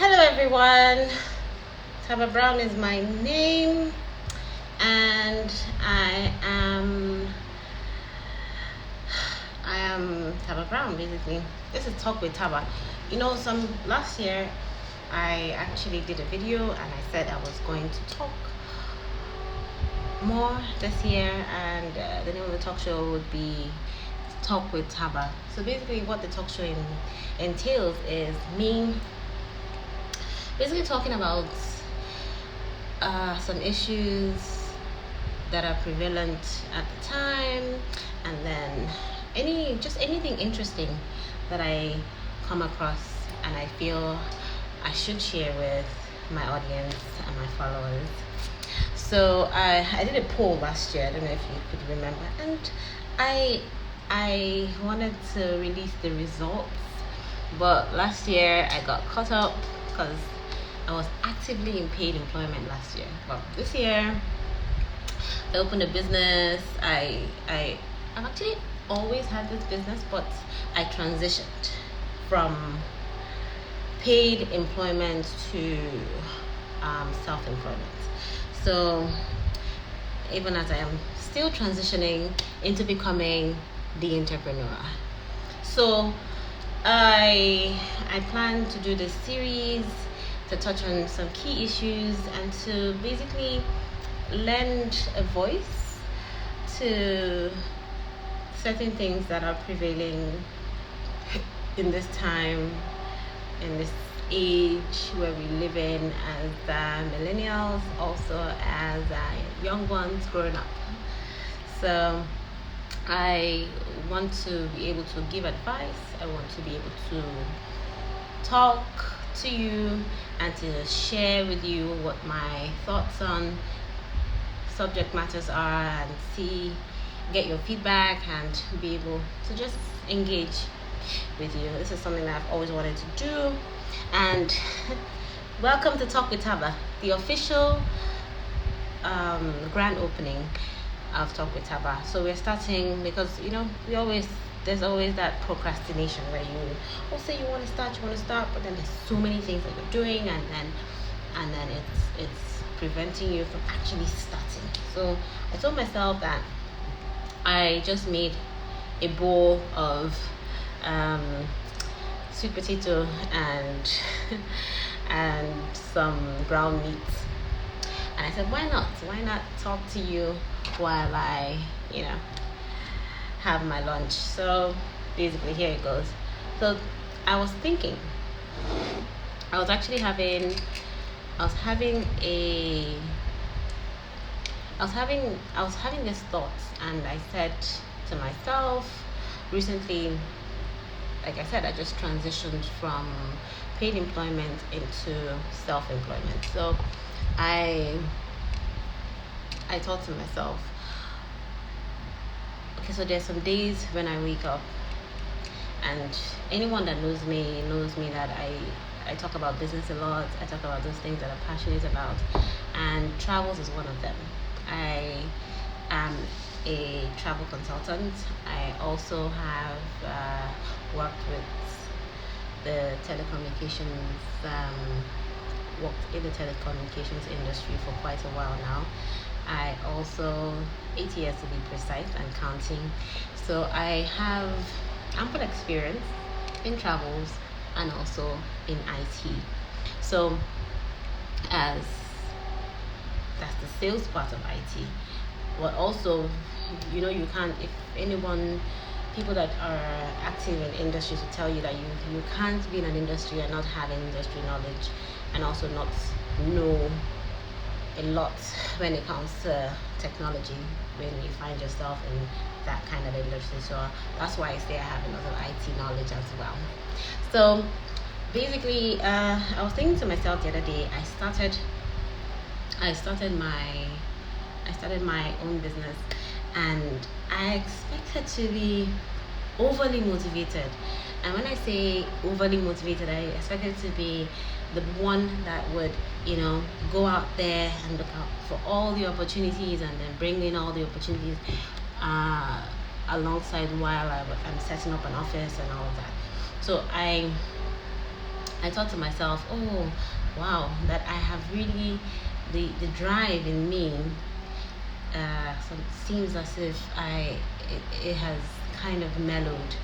Hello everyone, Taba Brown is my name, and I am Taba Brown. Basically, this is Talk with Taba. Some last year I actually did a video and I said I was going to talk more this year, and the name of the talk show would be Talk with Taba. So basically, what the talk show entails is me basically talking about some issues that are prevalent at the time, and then anything interesting that I come across and I feel I should share with my audience and my followers. So I did a poll last year. I don't know if you could remember, and I wanted to release the results, but last year I got caught up because I was actively in paid employment last year. But this year I opened a business. I've actually always had this business, but I transitioned from paid employment to self-employment. So even as I am still transitioning into becoming the entrepreneur, so I plan to do this series to touch on some key issues and to basically lend a voice to certain things that are prevailing in this time, in this age where we live in as millennials, also as young ones growing up. So I want to be able to give advice. I want to be able to talk to you and to share with you what my thoughts on subject matters are, and get your feedback and be able to just engage with you. This is something that I've always wanted to do. And welcome to Talk with Taba, the official grand opening of Talk with Taba. So we're starting because there's always that procrastination where you say you want to start, but then there's so many things that you're doing, and then it's preventing you from actually starting. So I told myself that I just made a bowl of sweet potato and and some ground meat, and I said, why not talk to you while I have my lunch. So basically, here it goes. So I was thinking, I was having this thought, and I said to myself recently, like I said, I just transitioned from paid employment into self-employment. So I thought to myself, okay, so there's some days when I wake up, and anyone that knows me that I talk about business a lot. I talk about those things that I'm passionate about, and travels is one of them. I am a travel consultant. I also have worked with the telecommunications, worked in the telecommunications industry for quite a while now. I also 8 years to be precise and counting. So I have ample experience in travels and also in IT. So as that's the sales part of IT. But also, you can't, if anyone, people that are active in industries will tell you that you can't be in an industry and not have industry knowledge, and also not know a lot when it comes to technology when you find yourself in that kind of industry. So that's why I say I have a lot of IT knowledge as well. So basically, I was thinking to myself the other day, I started my own business, and I expected to be overly motivated. And when I say overly motivated, I expected to be the one that would, go out there and look out for all the opportunities, and then bring in all the opportunities alongside while I'm setting up an office and all of that. So I I thought to myself, oh wow, that I have really the drive in me. So it seems as if it has kind of mellowed.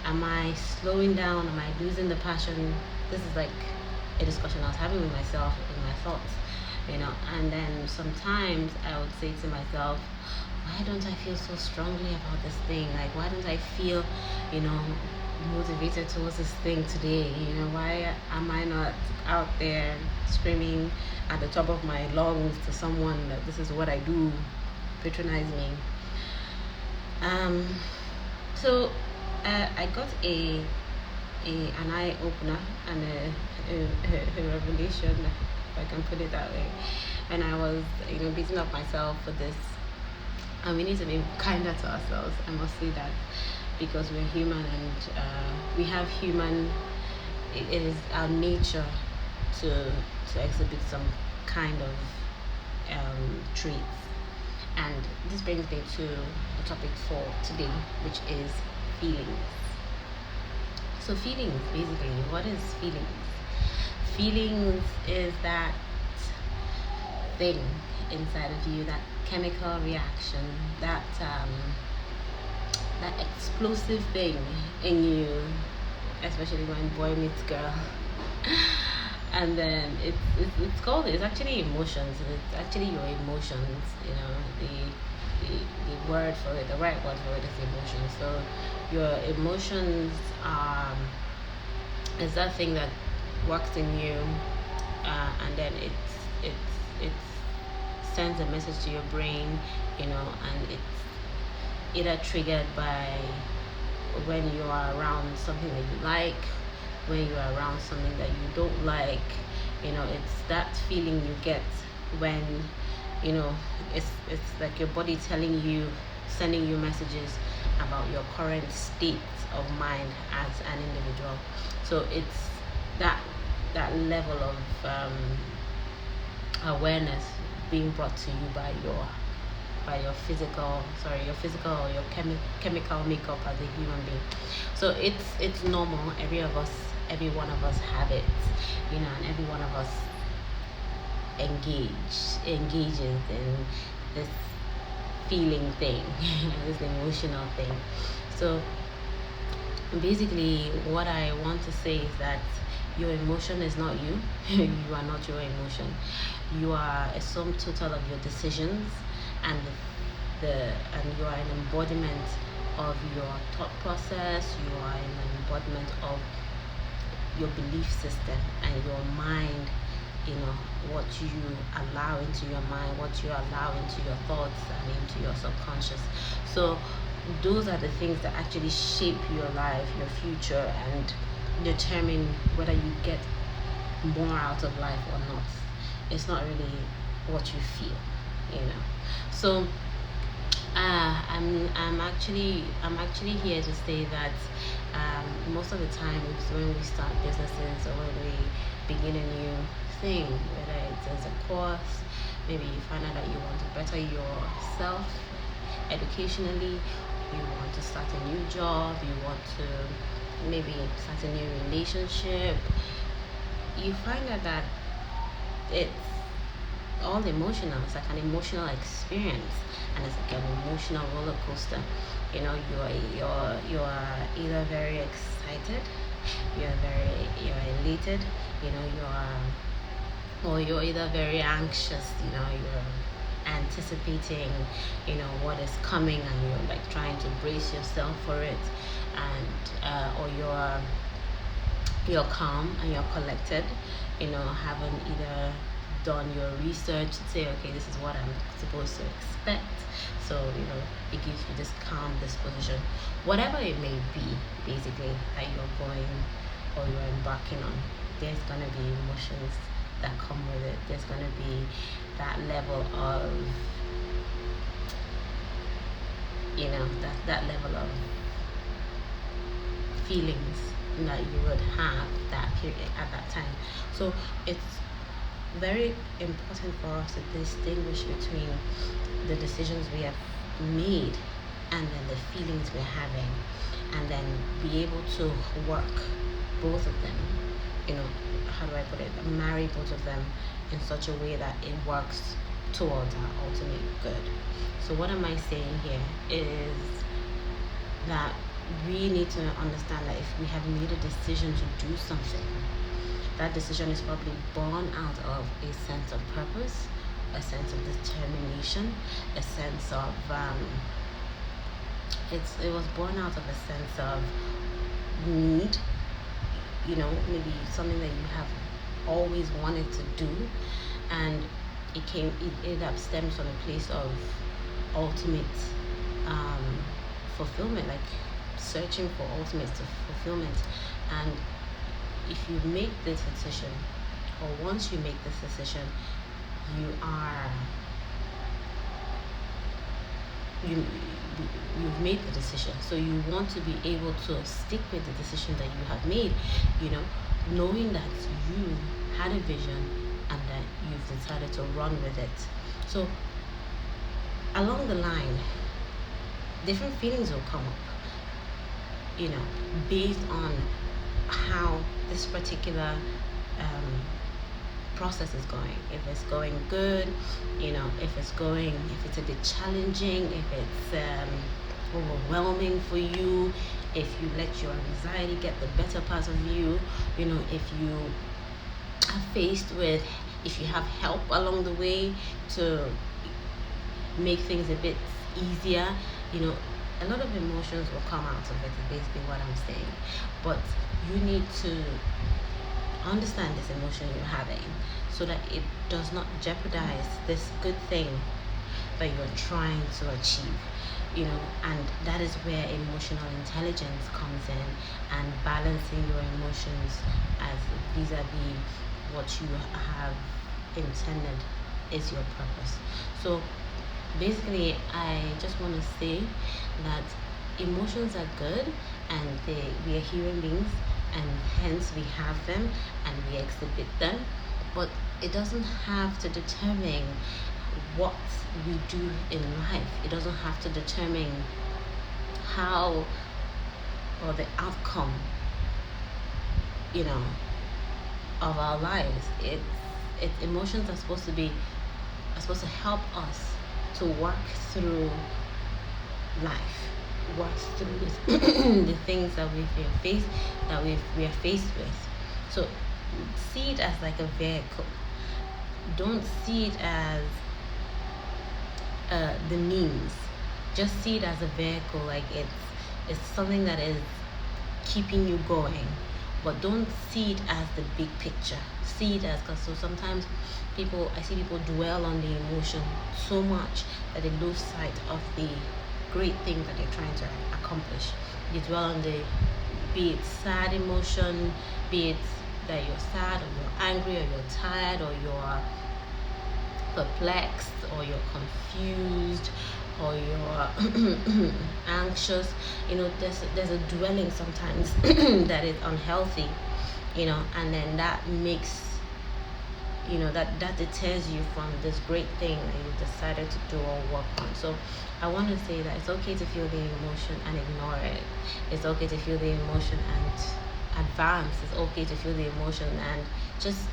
Am I slowing down? Am I losing the passion? This is like a discussion I was having with myself, with my thoughts, And then sometimes I would say to myself, why don't I feel so strongly about this thing? Like, why don't I feel, you know, motivated towards this thing today? Why am I not out there screaming at the top of my lungs to someone that this is what I do, patronize me? So I got an eye opener and a revelation, if I can put it that way. And I was, beating up myself for this. And we need to be kinder to ourselves. I must say that, because we're human and we have human. It is our nature to exhibit some kind of traits. And this brings me to the topic for today, which is feelings. So feelings, basically, what is feelings? Feelings is that thing inside of you, that chemical reaction, that explosive thing in you, especially when boy meets girl. And then it's actually emotions. It's actually your emotions. The word for it, the right word for it is emotions. So your emotions is that thing that works in you, and then it sends a message to your brain, and it's either triggered by when you are around something that you like, when you are around something that you don't like. It's that feeling you get when it's like your body telling you, sending you messages about your current state of mind as an individual. So it's that level of awareness being brought to you by your physical or your chemical makeup as a human being. So it's normal. Every one of us have it, and every one of us engages in this feeling thing, this emotional thing. So basically what I want to say is that your emotion is not you. You are not your emotion. You are a sum total of your decisions, and you are an embodiment of your thought process. You are an embodiment of your belief system and your mind. What you allow into your mind, what you allow into your thoughts and into your subconscious. So those are the things that actually shape your life, your future, and determine whether you get more out of life or not. It's not really what you feel. So I'm actually here to say that most of the time when we start businesses or when we begin a new thing, whether it's a course, maybe you find out that you want to better yourself educationally, you want to start a new job, you want to maybe start a new relationship, you find out that it's all emotional. It's like an emotional experience, and it's like an emotional roller coaster. You are either very excited, you're elated, or you're either very anxious. You're anticipating what is coming, and you're like trying to brace yourself for it, and or you're calm and you're collected, haven't either done your research to say, okay, this is what I'm supposed to expect. So it gives you this calm disposition, whatever it may be, basically, that you're going or you're embarking on. There's gonna be emotions that come with it. There's gonna be that level of that level of feelings that you would have that period at that time. So it's very important for us to distinguish between the decisions we have made and then the feelings we're having, and then be able to work both of them you know, how do I put it, marry both of them in such a way that it works towards our ultimate good. So what am I saying here is that we need to understand that if we have made a decision to do something, that decision is probably born out of a sense of purpose, a sense of determination, a sense of it was born out of a sense of need, maybe something that you have always wanted to do, and it ended up stems from a place of ultimate fulfillment, like searching for ultimate fulfillment. And if you make this decision, or once you make this decision, you've made the decision, so you want to be able to stick with the decision that you have made, knowing that you had a vision and that you've decided to run with it. So along the line, different feelings will come up, based on how this particular process is going. If it's going good, if it's a bit challenging, if it's overwhelming for you, if you let your anxiety get the better part of you, if you if you have help along the way to make things a bit easier, a lot of emotions will come out of it, is basically what I'm saying. But you need to understand this emotion you're having so that it does not jeopardize this good thing that you're trying to achieve, and that is where emotional intelligence comes in, and balancing your emotions as vis-a-vis what you have intended is your purpose. So basically, I just want to say that emotions are good, and we are human beings, and hence we have them and we exhibit them, but it doesn't have to determine what we do in life. It doesn't have to determine how or the outcome, of our lives. Emotions are supposed to help us to work through life, work through the things that we are faced with. So see it as like a vehicle. Don't see it as the means. Just see it as a vehicle, like it's something that is keeping you going. But don't see it as the big picture. See it as, so sometimes I see people dwell on the emotion so much that they lose sight of the great thing that they're trying to accomplish. You dwell on be it sad emotion, be it that you're sad or you're angry or you're tired or you're perplexed or you're confused or you're anxious. There's a dwelling sometimes that is unhealthy, and then that makes that deters you from this great thing that you've decided to do or work on. So I want to say that it's okay to feel the emotion and ignore it. It's okay to feel the emotion and advance. It's okay to feel the emotion and just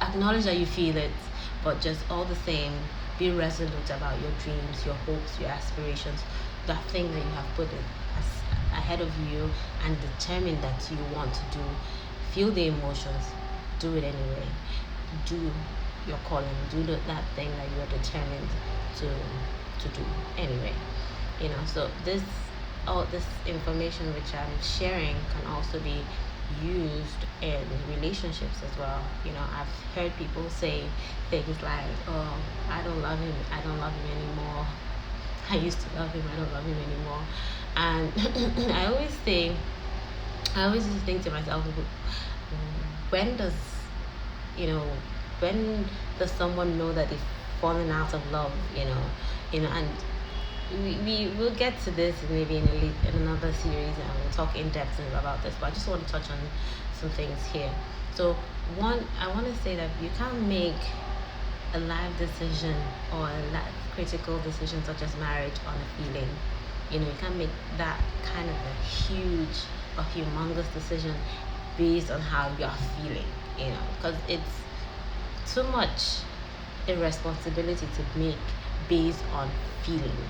acknowledge that you feel it, but just all the same, be resolute about your dreams, your hopes, your aspirations, that thing that you have put ahead of you, and determine that you want to do. Feel the emotions, do it anyway. Do your calling, do that thing that you are determined to do anyway. So all this information which I'm sharing can also be used in relationships as well. I've heard people say things like, oh, I don't love him anymore. I used to love him, I don't love him anymore. And I always just think to myself, when does someone know that they've fallen out of love? And we will get to this maybe in another series, and we'll talk in depth about this, but I just want to touch on some things here. So one, I want to say that you can't make a life decision or a life critical decision such as marriage on a feeling. You can't make that kind of a huge or humongous decision based on how you're feeling, because it's too much irresponsibility to make based on feelings,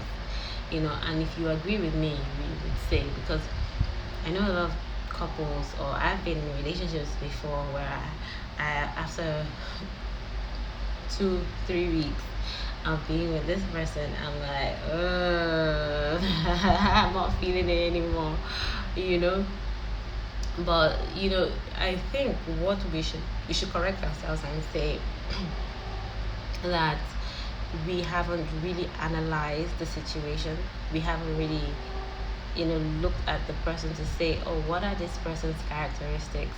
and if you agree with me, you would say, because I know a lot of couples, or I've been in relationships before where I after 2-3 weeks of being with this person, I'm like, I'm not feeling it anymore, you know. But I think what we should correct ourselves and say that we haven't really analyzed the situation. We haven't really looked at the person to say, oh, what are this person's characteristics,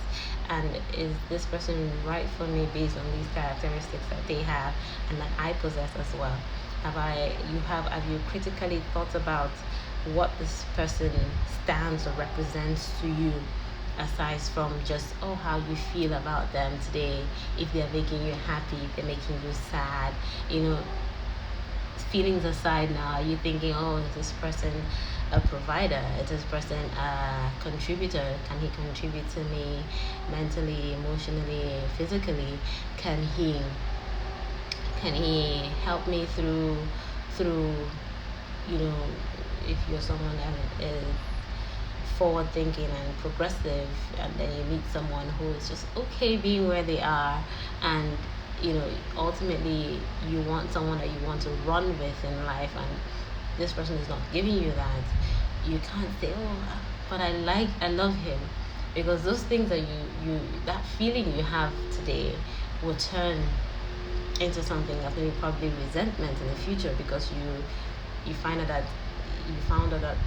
and is this person right for me based on these characteristics that they have and that I possess as well. Have you critically thought about what this person stands or represents to you, aside from just how you feel about them today, if they're making you happy, if they're making you sad, feelings aside. Now, are you thinking, oh, is this person a provider? Is this person a contributor? Can he contribute to me mentally, emotionally, physically? Can he help me through if you're someone that is forward thinking and progressive, and then you meet someone who is just okay being where they are, and ultimately you want someone that you want to run with in life, and this person is not giving you that, you can't say, oh, but I love him, because those things that that feeling you have today will turn into something that's maybe probably resentment in the future, because you find out that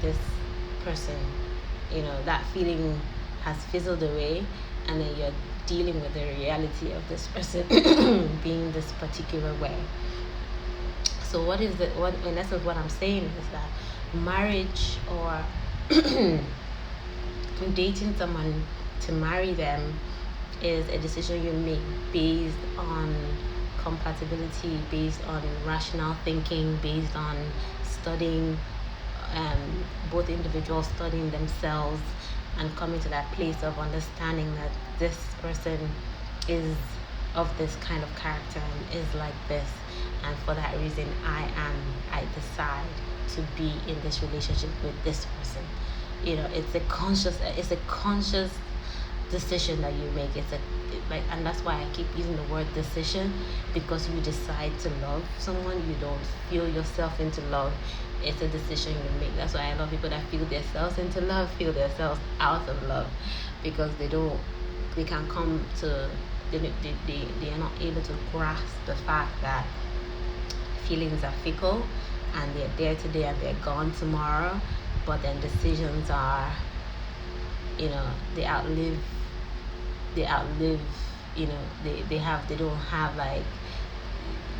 this person, that feeling has fizzled away, and then you're dealing with the reality of this person being this particular way. So what in essence what I'm saying is that marriage, or dating someone to marry them, is a decision you make based on compatibility, based on rational thinking, based on studying, both individuals studying themselves and coming to that place of understanding that this person is of this kind of character and is like this, and for that reason I decide to be in this relationship with this person. It's a conscious decision that you make. And that's why I keep using the word decision, because you decide to love someone, you don't feel yourself into love. It's a decision you make. That's why I love people that feel themselves into love, feel themselves out of love, because they can come to they are not able to grasp the fact that feelings are fickle, and they're there today and they're gone tomorrow. But then decisions are, they outlive they don't have, like,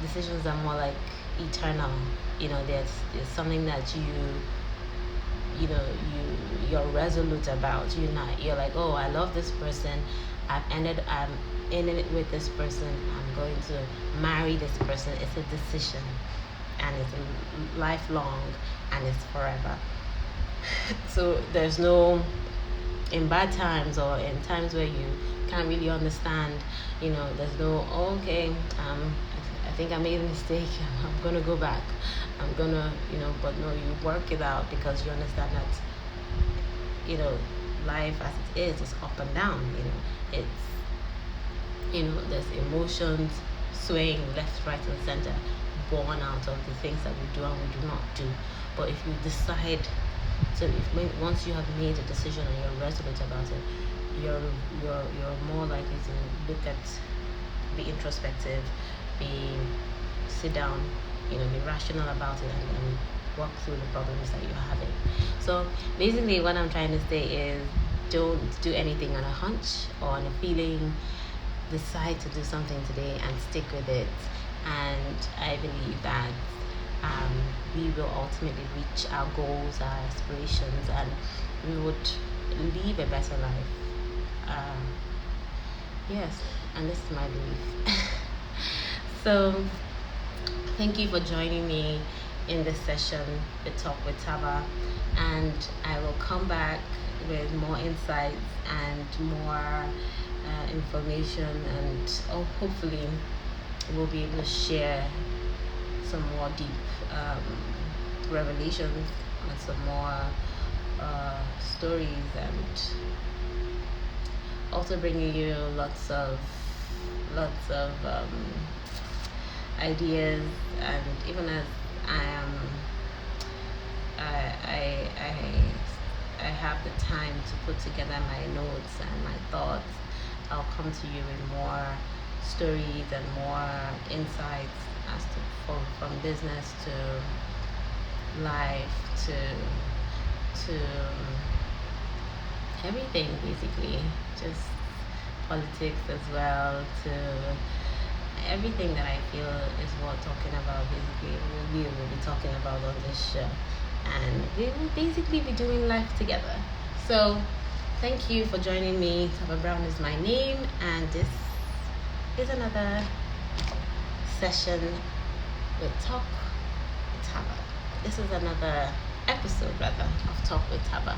decisions are more like eternal. There's something that you're resolute about. You're like, oh, I love this person, I'm in it with this person, I'm going to marry this person. It's a decision, and it's lifelong, and it's forever. So there's no, in bad times or in times where you can't really understand, there's no, oh, okay, I think I made a mistake, I'm gonna go back, I'm gonna, but no, you work it out, because you understand that, life as it is up and down. It's, there's emotions swaying left, right, and center, born out of the things that we do and we do not do. But if you decide, once you have made a decision and you're resolute about it, you're more likely to look at, be introspective, sit down, be rational about it, and work through the problems that you're having. So basically what I'm trying to say is, don't do anything on a hunch or on a feeling. Decide to do something today and stick with it, and I believe that we will ultimately reach our goals, our aspirations, and we would live a better life. Yes, and this is my belief. So thank you for joining me in this session, the Talk with Taba, and I will come back with more insights and more information, and hopefully we'll be able to share some more deep revelations and some more stories, and also bringing you lots of ideas. And even as I am I have the time to put together my notes and my thoughts, I'll come to you with more stories and more insights as to from business to life to everything, basically, just politics as well, to everything that I feel is worth talking about. Basically, we will be talking about on this show, and we will basically be doing life together. So thank you for joining me. Taba Brown is my name, and this is another session with Talk with Taba. This is another episode, rather, of Talk with Taba.